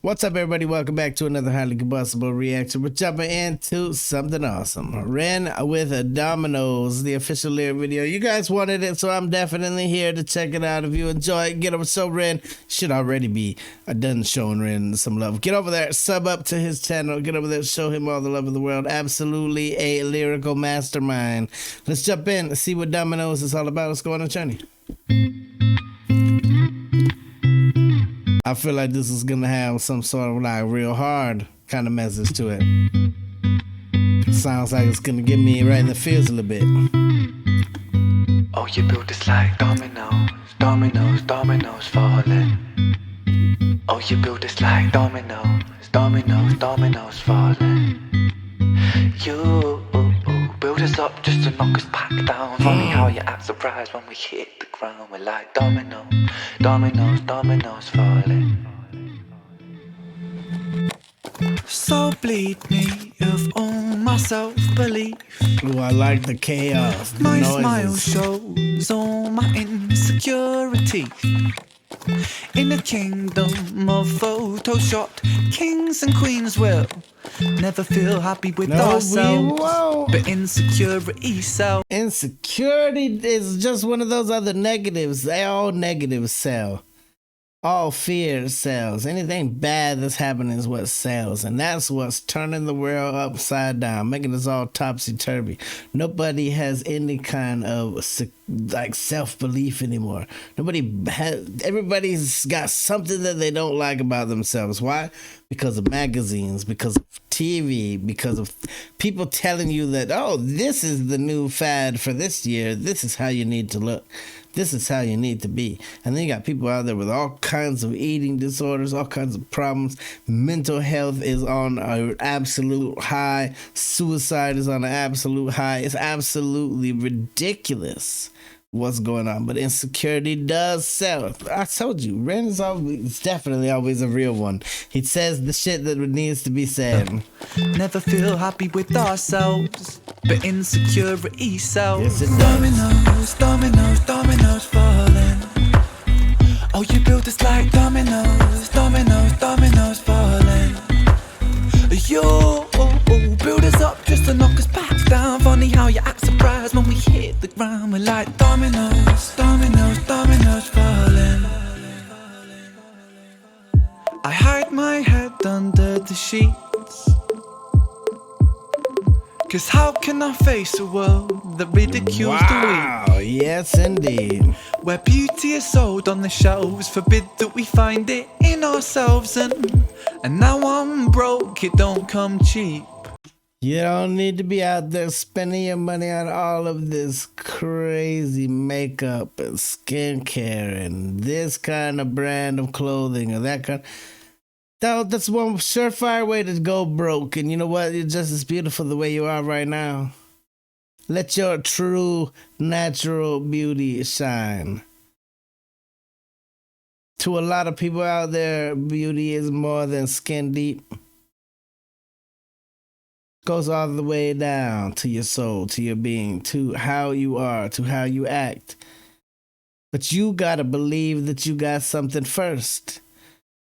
What's up, everybody? Welcome back to another highly combustible reaction. We're jumping into something awesome. Ren with Dominoes, the official lyric video. You guys wanted it, so I'm definitely here to check it out. If you enjoy it, get over. So Ren should already be done showing Ren some love. Get over there, sub up to his channel. Get over there, show him all the love of the world. Absolutely a lyrical mastermind. Let's jump in and see what Dominoes is all about. Let's go on a journey. I feel like this is gonna have some sort of like real hard kind of message to it. Sounds like it's gonna get me right in the feels a little bit. Oh, you built this like dominoes, dominoes, dominoes falling. Oh, you built this like dominoes, dominoes, dominoes falling. You build us up just to knock us back down. Funny how you act surprised when we hit the ground. We're like dominoes, dominoes, dominoes falling. So bleed me of all my self-belief. Ooh, I like the chaos, the my noises. smile shows all my insecurity. In a kingdom of photoshopped kings and queens will never feel happy with ourselves. But insecurity sells. Insecurity is just one of those other negatives. They all negatives sell. All fear sells. Anything bad that's happening is what sells. And that's what's turning the world upside down, making us all topsy-turvy. Nobody has any kind of like self-belief anymore. Everybody's got something that they don't like about themselves. Why? Because of magazines, because of TV, because of people telling you that, oh, this is the new fad for this year. This is how you need to look. This is how you need to be. And then you got people out there with all kinds of eating disorders, all kinds of problems. Mental health is on an absolute high. Suicide is on an absolute high. It's absolutely ridiculous what's going on. But insecurity does sell. I told you, Ren is definitely always a real one. He says the shit that needs to be said. Never feel happy with ourselves, but insecurity sells. Yes, it does. Dominoes, dominoes, dominoes falling. Oh, you built us like dominoes, dominoes, dominoes falling. You build us up just to knock us back down. Funny how you act surprised when we hit the ground. We're like dominoes, dominoes, dominoes falling. I hide my head under the sheets, 'cause how can I face a world that ridicules the weak? Wow, yes indeed. Where beauty is sold on the shelves, forbid that we find it in ourselves. And now I'm broke, it don't come cheap. You don't need to be out there spending your money on all of this crazy makeup and skincare and this kind of brand of clothing or that kind. That's one surefire way to go broke. And you know what? You're just as beautiful the way you are right now. Let your true natural beauty shine. To a lot of people out there, beauty is more than skin deep. Goes all the way down to your soul, to your being, to how you are, to how you act. But you gotta believe that you got something first.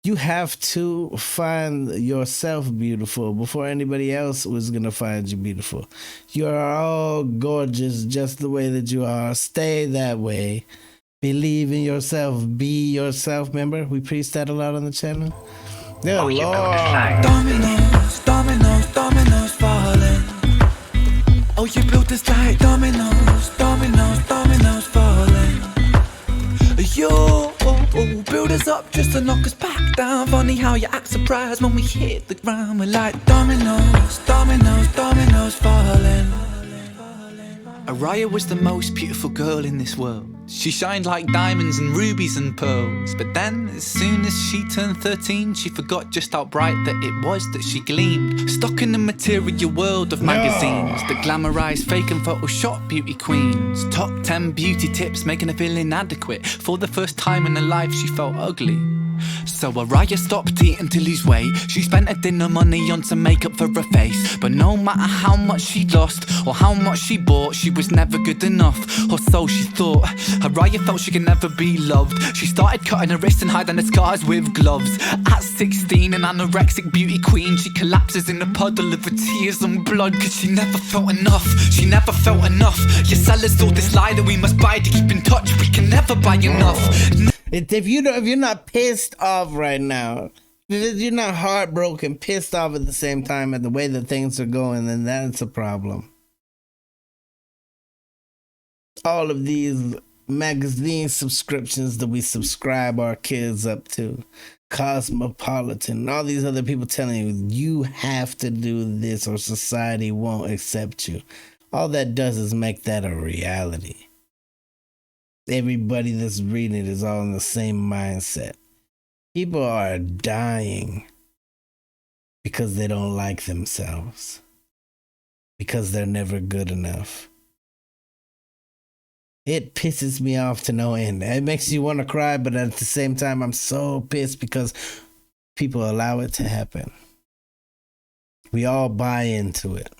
You have to find yourself beautiful before anybody else was gonna find you beautiful. You are all gorgeous just the way that you are. Stay that way. Believe in yourself. Be yourself. Remember, we preach that a lot on the channel. Dear Oh, Lord. you built us like dominoes, dominoes, dominoes falling. Oh, you built us like dominoes, dominoes, dominoes falling. You build us up just to knock us back down. Funny how you act surprised when we hit the ground. We're like dominoes, dominoes, dominoes falling. Araya was the most beautiful girl in this world. She shined like diamonds and rubies and pearls. But then, as soon as she turned 13, she forgot just how bright that it was that she gleamed. Stuck in the material world of magazines that glamorized fake and Photoshop beauty queens. Top 10 beauty tips making her feel inadequate. For the first time in her life, she felt ugly. So Araya stopped eating to lose weight. She spent her dinner money on some makeup for her face. But no matter how much she lost or how much she bought, she was never good enough, or so she thought. Araya felt she could never be loved. She started cutting her wrists and hiding her scars with gloves. At 16, an anorexic beauty queen, she collapses in a puddle of her tears and blood, cause she never felt enough. She never felt enough. Your sellers told this lie that we must buy to keep in touch. We can never buy enough. If you're not pissed off right now, if you're not heartbroken, pissed off at the same time at the way that things are going, then that's a problem. All of these magazine subscriptions that we subscribe our kids up to, Cosmopolitan, all these other people telling you, you have to do this or society won't accept you. All that does is make that a reality. Everybody that's reading it is all in the same mindset. People are dying because they don't like themselves, because they're never good enough. It pisses me off to no end. It makes you want to cry, but at the same time, I'm so pissed because people allow it to happen. We all buy into it.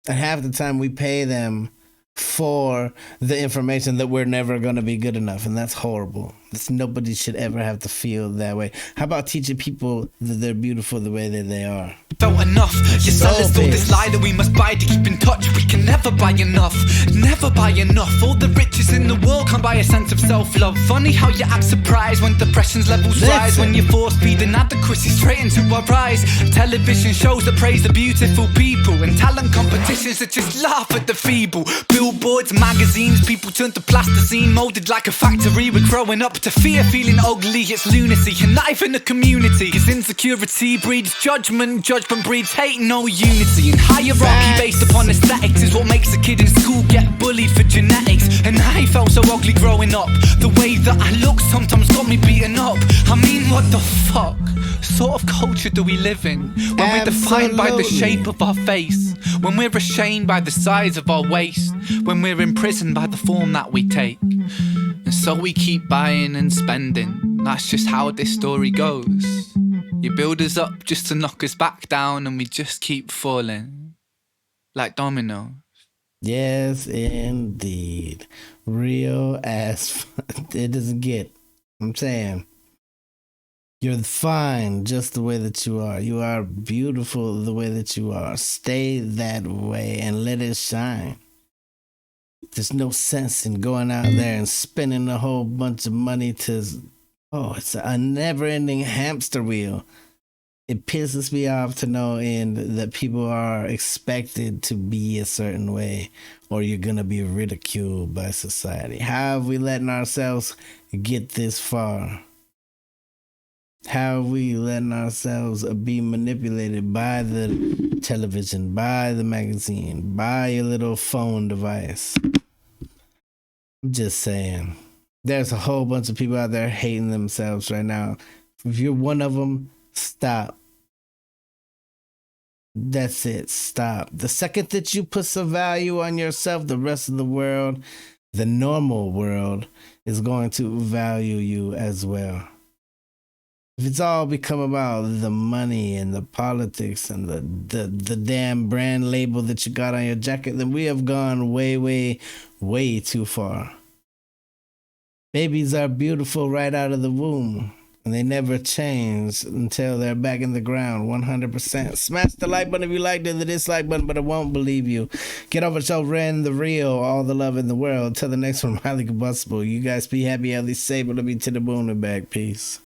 And half the time we pay them for the information that we're never going to be good enough, and that's horrible. Nobody should ever have to feel that way. How about teaching people that they're beautiful the way that they are? Felt enough. Your sellers told this lie that we must buy to keep in touch. We can never buy enough. Never buy enough. All the riches in the world can't buy a sense of self-love. Funny how you act surprised when depression's levels rise, when you force feed inadequacy straight into our eyes. Television shows that praise the beautiful people, and talent competitions that just laugh at the feeble. Billboards, magazines, people turn to plasticine, molded like a factory. We're growing up to fear, feeling ugly. It's lunacy, and not even a community, cause insecurity breeds judgment, judgment breeds hate, no unity. And hierarchy based upon aesthetics is what makes a kid in school get bullied for genetics. And I felt so ugly growing up. The way that I looked sometimes got me beaten up. I mean, what the fuck sort of culture do we live in, when we're defined by the shape of our face, when we're ashamed by the size of our waist, when we're imprisoned by the form that we take? And so we keep buying and spending. That's just how this story goes. You build us up just to knock us back down, and we just keep falling like dominoes. Yes, indeed. Real ass. It doesn't get. I'm saying. You're fine just the way that you are. You are beautiful the way that you are. Stay that way and let it shine. There's no sense in going out there and spending a whole bunch of money to... Oh, it's a never-ending hamster wheel. It pisses me off to no end that people are expected to be a certain way, or you're going to be ridiculed by society. How have we letting ourselves get this far? How are we letting ourselves be manipulated by the television, by the magazine, by your little phone device? I'm just saying. There's a whole bunch of people out there hating themselves right now. If you're one of them, stop. That's it. Stop. The second that you put some value on yourself, the rest of the world, the normal world, is going to value you as well. If it's all become about the money and the politics and the damn brand label that you got on your jacket, then we have gone way, way, way too far. Babies are beautiful right out of the womb, and they never change until they're back in the ground 100%. Smash the like button if you liked it, the dislike button, but I won't believe you. Get over to Ren the Real, all the love in the world. Till the next one, highly combustible. You guys be happy, healthy, safe, but let me to the moon and back. Peace.